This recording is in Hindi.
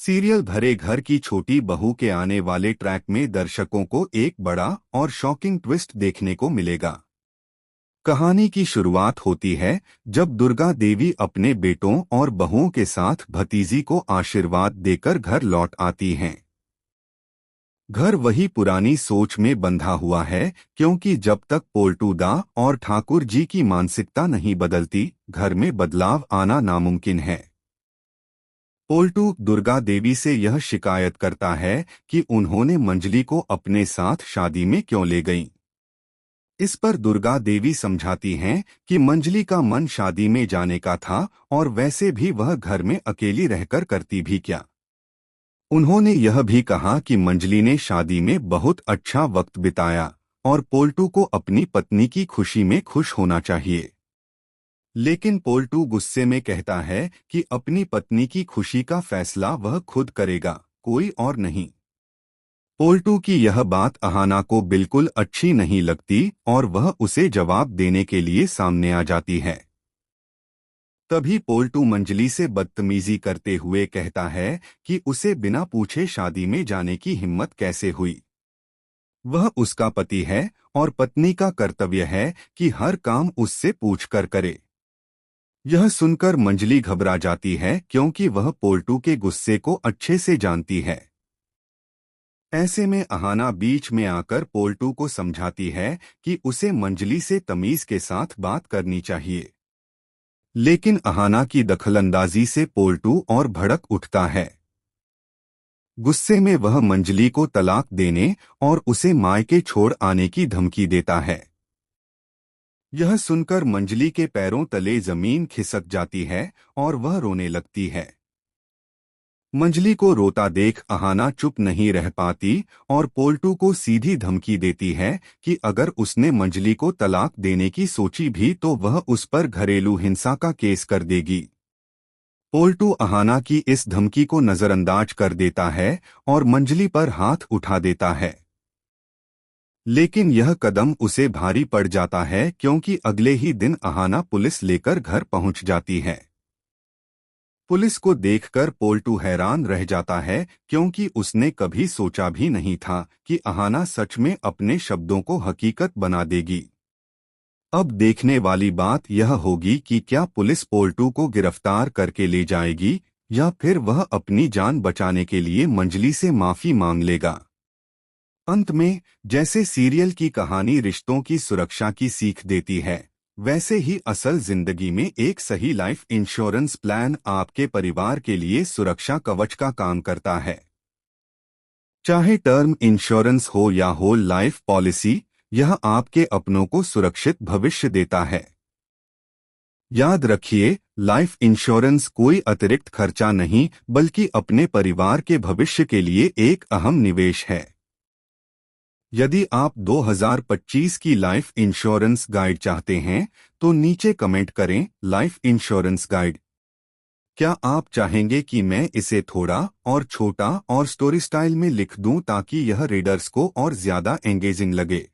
सीरियल भरे घर की छोटी बहू के आने वाले ट्रैक में दर्शकों को एक बड़ा और शॉकिंग ट्विस्ट देखने को मिलेगा। कहानी की शुरुआत होती है जब दुर्गा देवी अपने बेटों और बहुओं के साथ भतीजी को आशीर्वाद देकर घर लौट आती हैं। घर वही पुरानी सोच में बंधा हुआ है, क्योंकि जब तक पोल्टूदा और ठाकुर जी की मानसिकता नहीं बदलती, घर में बदलाव आना नामुमकिन है। पोल्टू दुर्गा देवी से यह शिकायत करता है कि उन्होंने मंजली को अपने साथ शादी में क्यों ले गईं। इस पर दुर्गा देवी समझाती हैं कि मंजली का मन शादी में जाने का था और वैसे भी वह घर में अकेली रहकर करती भी क्या। उन्होंने यह भी कहा कि मंजली ने शादी में बहुत अच्छा वक्त बिताया और पोल्टू को अपनी पत्नी की खुशी में खुश होना चाहिए। लेकिन पोल्टू गुस्से में कहता है कि अपनी पत्नी की खुशी का फैसला वह खुद करेगा, कोई और नहीं। पोल्टू की यह बात अहाना को बिल्कुल अच्छी नहीं लगती और वह उसे जवाब देने के लिए सामने आ जाती है। तभी पोल्टू मंजली से बदतमीजी करते हुए कहता है कि उसे बिना पूछे शादी में जाने की हिम्मत कैसे हुई। वह उसका पति है और पत्नी का कर्तव्य है कि हर काम उससे पूछकर करे। यह सुनकर मंजली घबरा जाती है, क्योंकि वह पोल्टू के गुस्से को अच्छे से जानती है। ऐसे में अहाना बीच में आकर पोल्टू को समझाती है कि उसे मंजली से तमीज के साथ बात करनी चाहिए। लेकिन अहाना की दखलंदाजी से पोल्टू और भड़क उठता है। गुस्से में वह मंजली को तलाक देने और उसे मायके छोड़ आने की धमकी देता है। यह सुनकर मंजली के पैरों तले जमीन खिसक जाती है और वह रोने लगती है। मंजली को रोता देख अहाना चुप नहीं रह पाती और पोल्टू को सीधी धमकी देती है कि अगर उसने मंजली को तलाक देने की सोची भी तो वह उस पर घरेलू हिंसा का केस कर देगी। पोल्टू अहाना की इस धमकी को नजरअंदाज कर देता है और मंजली पर हाथ उठा देता है। लेकिन यह कदम उसे भारी पड़ जाता है, क्योंकि अगले ही दिन अहाना पुलिस लेकर घर पहुंच जाती है। पुलिस को देखकर पोल्टू हैरान रह जाता है, क्योंकि उसने कभी सोचा भी नहीं था कि अहाना सच में अपने शब्दों को हकीकत बना देगी। अब देखने वाली बात यह होगी कि क्या पुलिस पोल्टू को गिरफ्तार करके ले जाएगी या फिर वह अपनी जान बचाने के लिए मंजली से माफी मांग लेगा। अंत में जैसे सीरियल की कहानी रिश्तों की सुरक्षा की सीख देती है, वैसे ही असल जिंदगी में एक सही लाइफ इंश्योरेंस प्लान आपके परिवार के लिए सुरक्षा कवच का काम करता है। चाहे टर्म इंश्योरेंस हो या होल लाइफ पॉलिसी, यह आपके अपनों को सुरक्षित भविष्य देता है। याद रखिए, लाइफ इंश्योरेंस कोई अतिरिक्त खर्चा नहीं, बल्कि अपने परिवार के भविष्य के लिए एक अहम निवेश है। यदि आप 2025 की लाइफ इंश्योरेंस गाइड चाहते हैं तो नीचे कमेंट करें लाइफ इंश्योरेंस गाइड। क्या आप चाहेंगे कि मैं इसे थोड़ा और छोटा और स्टोरी स्टाइल में लिख दूं ताकि यह रीडर्स को और ज्यादा एंगेजिंग लगे?